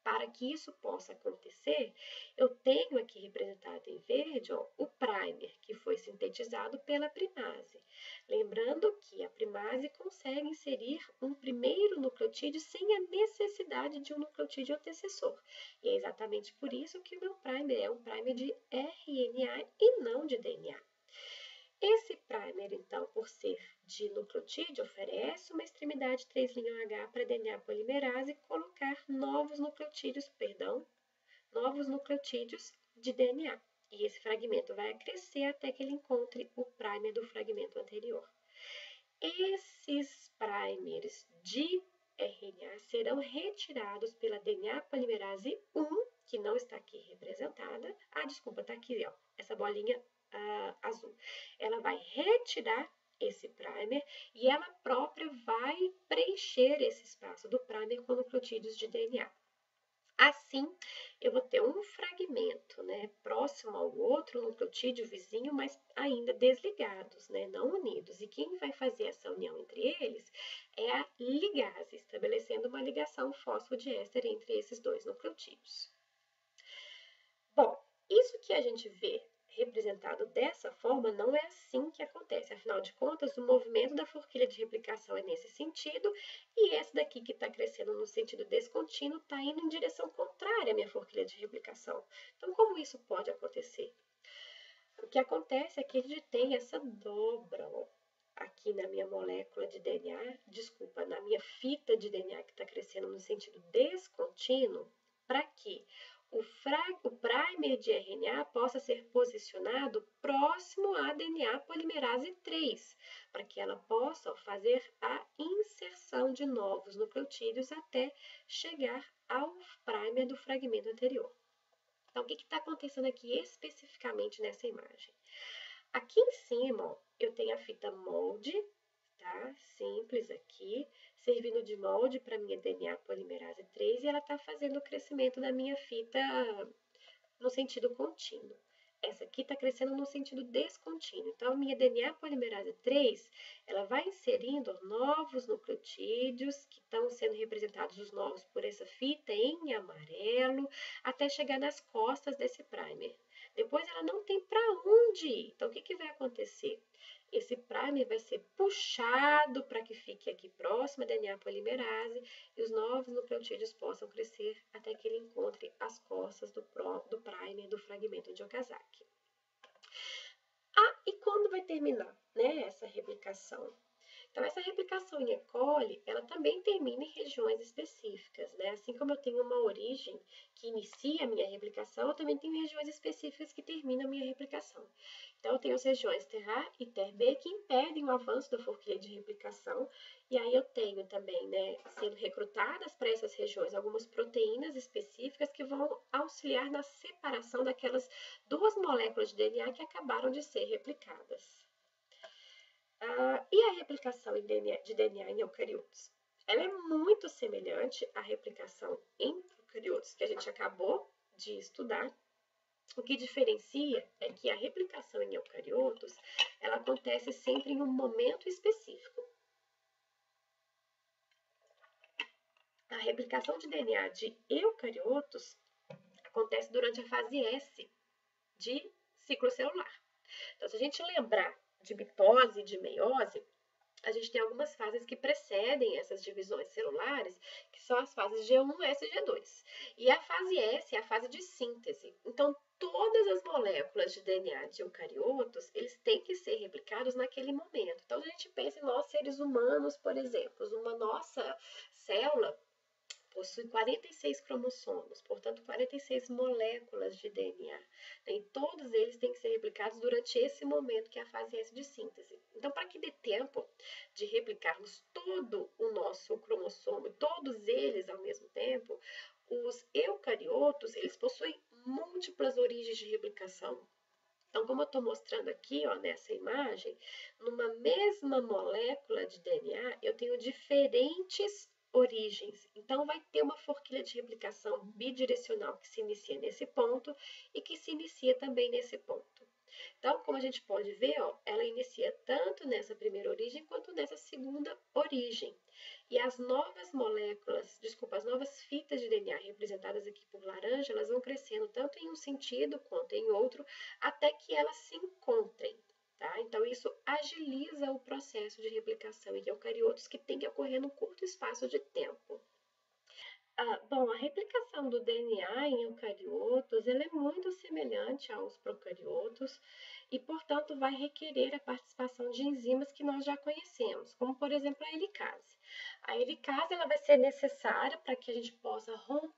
Para que isso possa acontecer, eu tenho aqui representado em verde, ó, o primer, que foi sintetizado pela primase. Lembrando que a primase consegue inserir um primeiro nucleotídeo sem a necessidade de um nucleotídeo antecessor. E é exatamente por isso que o meu primer é um primer de RNA e não de DNA. Esse primer, então, por ser de nucleotídeo, oferece uma extremidade 3' H para a DNA polimerase colocar novos nucleotídeos de DNA. E esse fragmento vai crescer até que ele encontre o primer do fragmento anterior. Esses primers de RNA serão retirados pela DNA polimerase 1, que não está aqui representada. Desculpa, está aqui, ó, essa bolinha azul. Ela vai retirar esse primer e ela própria vai preencher esse espaço do primer com nucleotídeos de DNA. Assim, eu vou ter um fragmento, né, próximo ao outro nucleotídeo vizinho, mas ainda desligados, né, não unidos. E quem vai fazer essa união entre eles é a ligase, estabelecendo uma ligação fosfodiéster entre esses dois nucleotídeos. Bom, isso que a gente vê representado dessa forma não é assim que acontece. Afinal de contas, o movimento da forquilha de replicação é nesse sentido, e essa daqui que está crescendo no sentido descontínuo está indo em direção contrária à minha forquilha de replicação. Então, como isso pode acontecer? O que acontece é que a gente tem essa dobra, ó, aqui na minha molécula de DNA, na minha fita de DNA que está crescendo no sentido descontínuo, para que o primer de RNA possa ser posicionado próximo à DNA polimerase 3, para que ela possa fazer a inserção de novos nucleotídeos até chegar ao primer do fragmento anterior. Então, o que está acontecendo aqui especificamente nessa imagem? Aqui em cima, ó, eu tenho a fita molde, tá? Simples aqui, servindo de molde para minha DNA polimerase 3 e ela está fazendo o crescimento da minha fita no sentido contínuo. Essa aqui está crescendo no sentido descontínuo. Então, a minha DNA polimerase 3, ela vai inserindo novos nucleotídeos, que estão sendo representados os novos por essa fita em amarelo, até chegar nas costas desse primer. Depois, ela não tem para onde ir. Então, o que vai acontecer? Esse primer vai ser puxado para que fique aqui próximo à DNA polimerase e os novos nucleotídeos possam crescer até que ele encontre as costas do primer do fragmento de Okazaki. E quando vai terminar, né, essa replicação? Então, essa replicação em E. coli, ela também termina em regiões específicas, né? Assim como eu tenho uma origem que inicia a minha replicação, eu também tenho regiões específicas que terminam a minha replicação. Então, eu tenho as regiões TER-A e TER-B que impedem o avanço da forquilha de replicação, e aí eu tenho também, né, sendo recrutadas para essas regiões algumas proteínas específicas que vão auxiliar na separação daquelas duas moléculas de DNA que acabaram de ser replicadas. E a replicação de DNA em eucariotos? Ela é muito semelhante à replicação em procariotos que a gente acabou de estudar. O que diferencia é que a replicação em eucariotos, ela acontece sempre em um momento específico. A replicação de DNA de eucariotos acontece durante a fase S de ciclo celular. Então, se a gente lembrar de mitose e de meiose, a gente tem algumas fases que precedem essas divisões celulares, que são as fases G1, S e G2. E a fase S é a fase de síntese. Então, todas as moléculas de DNA de eucariotos, eles têm que ser replicados naquele momento. Então, a gente pensa em nós seres humanos, por exemplo, uma nossa célula possui 46 cromossomos, portanto 46 moléculas de DNA. E todos eles têm que ser replicados durante esse momento, que é a fase S de síntese. Então, para que dê tempo de replicarmos todo o nosso cromossomo, todos eles ao mesmo tempo, os eucariotos, eles possuem múltiplas origens de replicação. Então, como eu estou mostrando aqui, ó, nessa imagem, numa mesma molécula de DNA, eu tenho diferentes origens. Então, vai ter uma forquilha de replicação bidirecional que se inicia nesse ponto e que se inicia também nesse ponto. Então, como a gente pode ver, ó, ela inicia tanto nessa primeira origem quanto nessa segunda origem. E as novas moléculas, desculpa, as novas fitas de DNA representadas aqui por laranja, elas vão crescendo tanto em um sentido quanto em outro, até que elas se encontrem. Tá? Então, isso agiliza o processo de replicação em eucariotos, que tem que ocorrer num curto espaço de tempo. Bom, a replicação do DNA em eucariotos ela é muito semelhante aos procariotos e, portanto, vai requerer a participação de enzimas que nós já conhecemos, como, por exemplo, a helicase. A helicase ela vai ser necessária para que a gente possa romper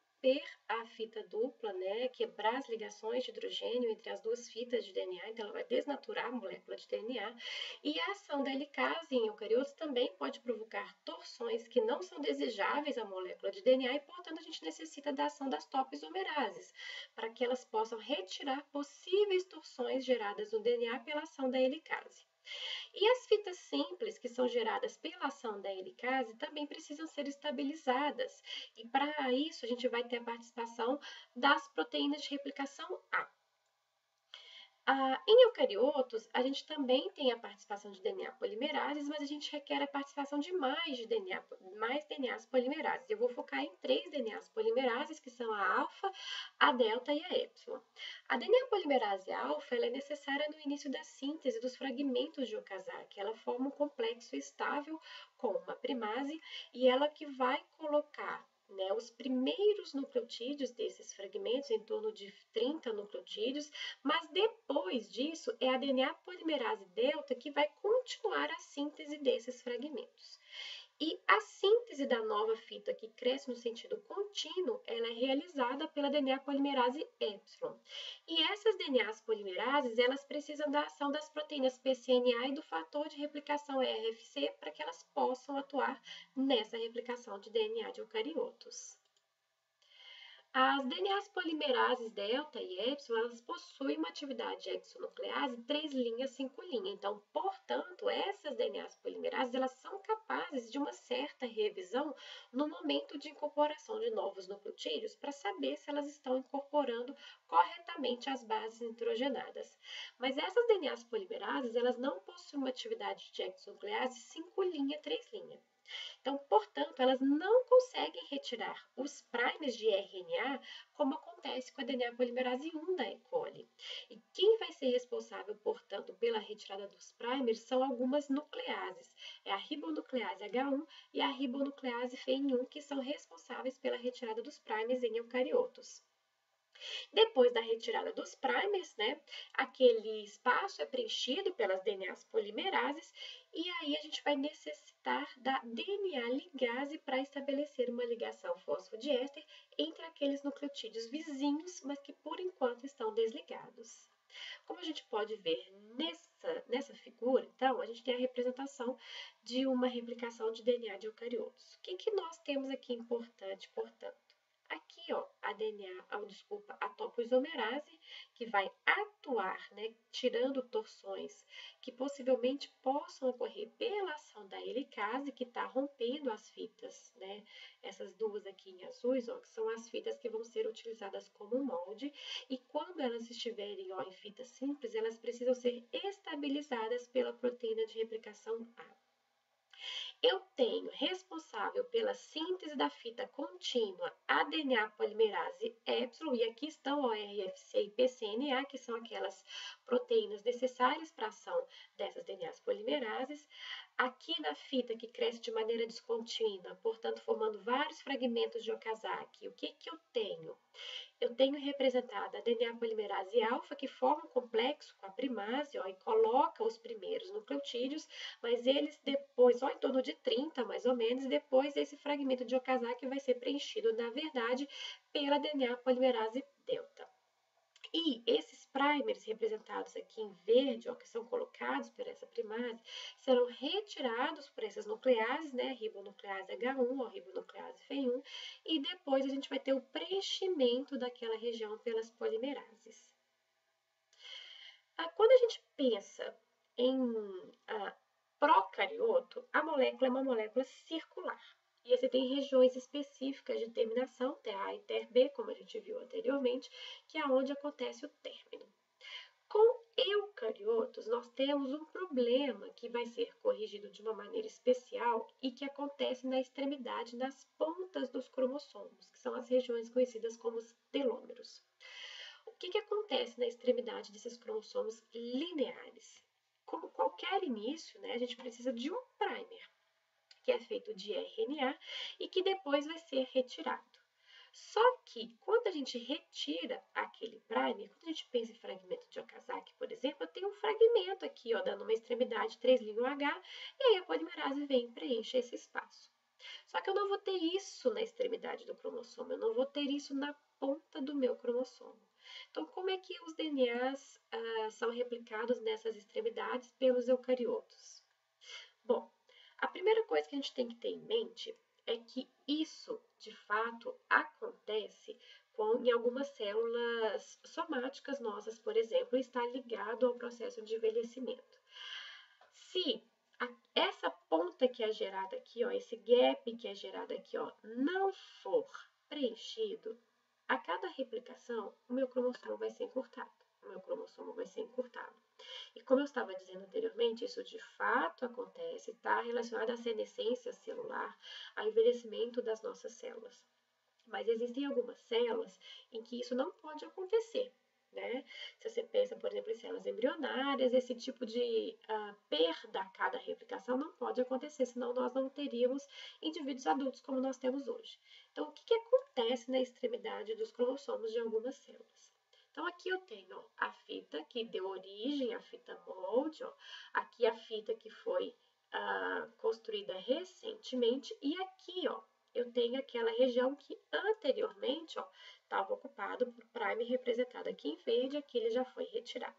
a fita dupla, né, quebrar as ligações de hidrogênio entre as duas fitas de DNA, então ela vai desnaturar a molécula de DNA. E a ação da helicase em eucariotos também pode provocar torções que não são desejáveis à molécula de DNA e, portanto, a gente necessita da ação das topoisomerases, para que elas possam retirar possíveis torções geradas no DNA pela ação da helicase. E as fitas simples, que são geradas pela ação da helicase, também precisam ser estabilizadas. E para isso, a gente vai ter a participação das proteínas de replicação A. Em eucariotos, a gente também tem a participação de DNA polimerases, mas a gente requer a participação de mais DNAs polimerases. Eu vou focar em 3 DNAs polimerases, que são a alfa, a delta e a epsilon. A DNA polimerase alfa ela é necessária no início da síntese dos fragmentos de Okazaki. Ela forma um complexo estável com uma primase e ela que vai colocar os primeiros nucleotídeos desses fragmentos, em torno de 30 nucleotídeos, mas depois disso é a DNA polimerase delta que vai continuar a síntese desses fragmentos. E a síntese da nova fita que cresce no sentido contínuo, ela é realizada pela DNA polimerase epsilon. E essas DNAs polimerases, elas precisam da ação das proteínas pCNA e do fator de replicação RFC para que elas possam atuar nessa replicação de DNA de eucariotos. As DNAs polimerases delta e epsilon, elas possuem uma atividade exonuclease 3' 5'. Então, portanto, essas DNAs polimerases, elas são capazes de uma certa revisão no momento de incorporação de novos nucleotídeos para saber se elas estão incorporando corretamente as bases nitrogenadas. Mas essas DNAs polimerases, elas não possuem uma atividade de exonuclease 5', 3'. Então, portanto, elas não conseguem retirar os primers de RNA, como acontece com a DNA polimerase 1 da E. coli. E quem vai ser responsável, portanto, pela retirada dos primers são algumas nucleases. É a ribonuclease H1 e a ribonuclease FEIN1, que são responsáveis pela retirada dos primers em eucariotos. Depois da retirada dos primers, aquele espaço é preenchido pelas DNAs polimerases e aí a gente vai necessitar da DNA ligase para estabelecer uma ligação fosfodiéster entre aqueles nucleotídeos vizinhos, mas que por enquanto estão desligados. Como a gente pode ver nessa figura, então, a gente tem a representação de uma replicação de DNA de eucariotos. O que nós temos aqui importante, portanto? Aqui, ó, a topoisomerase, que vai atuar, tirando torções que possivelmente possam ocorrer pela ação da helicase, que está rompendo as fitas, Essas duas aqui em azuis, ó, que são as fitas que vão ser utilizadas como molde, e quando elas estiverem, ó, em fitas simples, elas precisam ser estabilizadas pela proteína de replicação A. Eu tenho responsável pela síntese da fita contínua a DNA polimerase epsilon, e aqui estão o RFC e pCNA, que são aquelas proteínas necessárias para a ação dessas DNAs polimerases. Aqui na fita que cresce de maneira descontínua, portanto, formando vários fragmentos de Okazaki, o que eu tenho? eu tenho representada a DNA polimerase alfa, que forma um complexo com a primase, ó, e coloca os primeiros nucleotídeos, mas eles depois, ó, em torno de 30 mais ou menos, depois esse fragmento de Okazaki vai ser preenchido, na verdade, pela DNA polimerase delta. E esses primers representados aqui em verde, ó, que são colocados por essa primase, serão retirados por essas nucleases, né, ribonuclease H1 ou ribonuclease Fe1, e depois a gente vai ter o preenchimento daquela região pelas polimerases. Quando a gente pensa em procarioto, a molécula é uma molécula circular. E você tem regiões específicas de terminação, TR e TRB, como a gente viu anteriormente, que é onde acontece o término. Com eucariotos, nós temos um problema que vai ser corrigido de uma maneira especial e que acontece na extremidade, nas pontas dos cromossomos, que são as regiões conhecidas como os telômeros. O que acontece na extremidade desses cromossomos lineares? Como qualquer início, né, a gente precisa de um primer, que é feito de RNA e que depois vai ser retirado. Só que, quando a gente retira aquele primer, quando a gente pensa em fragmento de Okazaki, por exemplo, eu tenho um fragmento aqui, ó, dando uma extremidade 3' H, e aí a polimerase vem e preenche esse espaço. Só que eu não vou ter isso na extremidade do cromossomo, eu não vou ter isso na ponta do meu cromossomo. Então, como é que os DNAs são replicados nessas extremidades pelos eucariotos? Bom, a primeira coisa que a gente tem que ter em mente é que isso, de fato, acontece em algumas células somáticas nossas, por exemplo, está ligado ao processo de envelhecimento. Se essa ponta que é gerada aqui, ó, esse gap que é gerado aqui, ó, não for preenchido, a cada replicação, o meu cromossomo vai ser encurtado. E como eu estava dizendo anteriormente, isso de fato acontece, está relacionado à senescência celular, ao envelhecimento das nossas células. Mas existem algumas células em que isso não pode acontecer, né? Se você pensa, por exemplo, em células embrionárias, esse tipo de perda a cada replicação não pode acontecer, senão nós não teríamos indivíduos adultos como nós temos hoje. Então, o que acontece na extremidade dos cromossomos de algumas células? Então, aqui eu tenho, ó, a fita que deu origem à fita molde, ó, aqui a fita que foi construída recentemente, e aqui, ó, eu tenho aquela região que anteriormente estava ocupado por primer representado aqui em verde, aqui ele já foi retirado.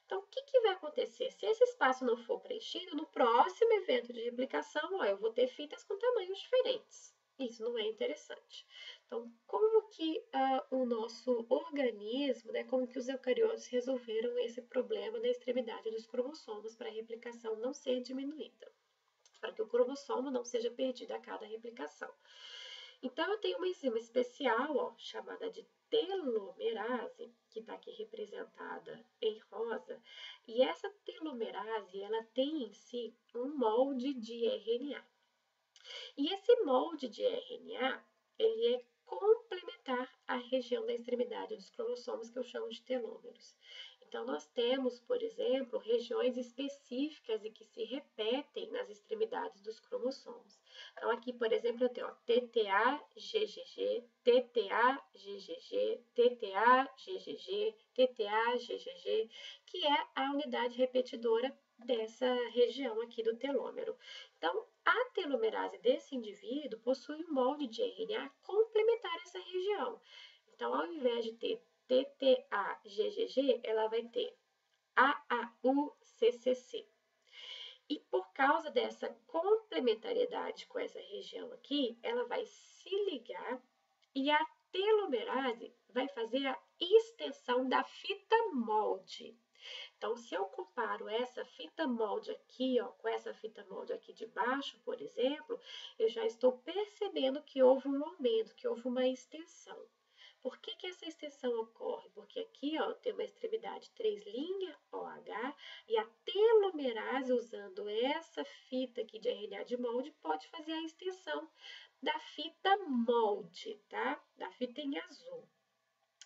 Então, o que vai acontecer? Se esse espaço não for preenchido, no próximo evento de replicação, eu vou ter fitas com tamanhos diferentes. Isso não é interessante. Então, como que o nosso organismo, né, como que os eucariotos resolveram esse problema na extremidade dos cromossomos para a replicação não ser diminuída? Para que o cromossomo não seja perdido a cada replicação. Então, eu tenho uma enzima especial, ó, chamada de telomerase, que está aqui representada em rosa, e essa telomerase, ela tem em si um molde de RNA. E esse molde de RNA, ele é complementar à região da extremidade dos cromossomos, que eu chamo de telômeros. Então, nós temos, por exemplo, regiões específicas e que se repetem nas extremidades dos cromossomos. Então, aqui, por exemplo, eu tenho TTA, GGG, TTA, GGG, TTA, GGG, TTA, GGG, que é a unidade repetidora dessa região aqui do telômero. Então, a telomerase desse indivíduo possui um molde de RNA complementar a essa região. Então, ao invés de ter TTA-GGG, ela vai ter AAU-CCC. E por causa dessa complementariedade com essa região aqui, ela vai se ligar e a telomerase vai fazer a extensão da fita molde. Então, se eu comparo essa fita molde aqui, ó, com essa fita molde aqui de baixo, por exemplo, eu já estou percebendo que houve um aumento, que houve uma extensão. Por que essa extensão ocorre? Porque aqui, ó, tem uma extremidade 3' OH e a telomerase, usando essa fita aqui de RNA de molde, pode fazer a extensão da fita molde, tá? Da fita em azul.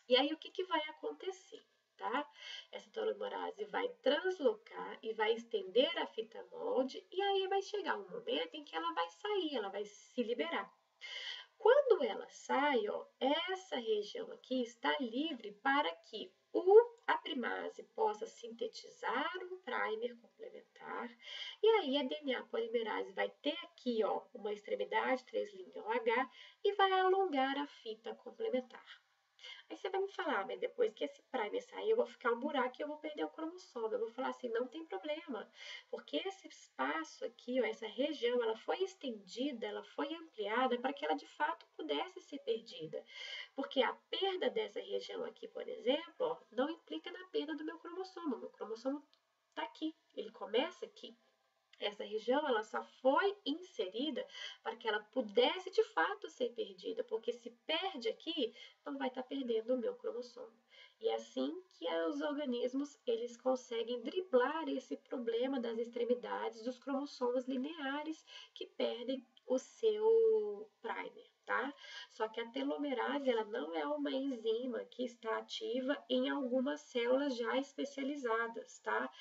E aí, o que vai acontecer? Tá? Essa telomerase vai translocar e vai estender a fita molde e aí vai chegar um momento em que ela vai sair, ela vai se liberar. Quando ela sai, ó, essa região aqui está livre para que a primase possa sintetizar um primer complementar, e aí a DNA polimerase vai ter aqui, ó, uma extremidade 3' OH e vai alongar a fita complementar. Aí você vai me falar, mas depois que esse primer sair, eu vou ficar um buraco e eu vou perder o cromossomo. Eu vou falar assim, não tem problema, porque esse espaço aqui, ó, essa região, ela foi estendida, ela foi ampliada para que ela de fato pudesse ser perdida. Porque a perda dessa região aqui, por exemplo, ó, não implica na perda do meu cromossomo. Meu cromossomo está aqui, ele começa aqui. Essa região ela só foi inserida para que ela pudesse de fato ser perdida, porque se perde aqui, não vai estar perdendo o meu cromossomo. E é assim que os organismos eles conseguem driblar esse problema das extremidades dos cromossomos lineares que perdem o seu primer, tá? Só que a telomerase ela não é uma enzima que está ativa em algumas células já especializadas, tá?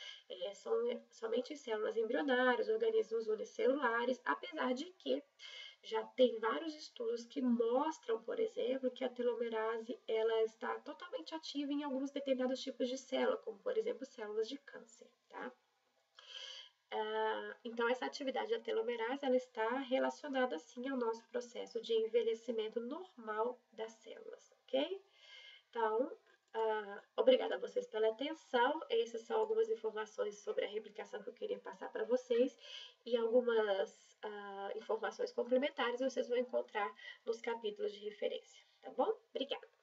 São somente células embrionárias, organismos unicelulares, apesar de que já tem vários estudos que mostram, por exemplo, que a telomerase ela está totalmente ativa em alguns determinados tipos de célula, como por exemplo células de câncer, tá? Então, essa atividade da telomerase ela está relacionada sim ao nosso processo de envelhecimento normal das células, ok? Então, obrigada a vocês pela atenção. Essas são algumas informações sobre a replicação que eu queria passar para vocês e algumas informações complementares vocês vão encontrar nos capítulos de referência, tá bom? Obrigada!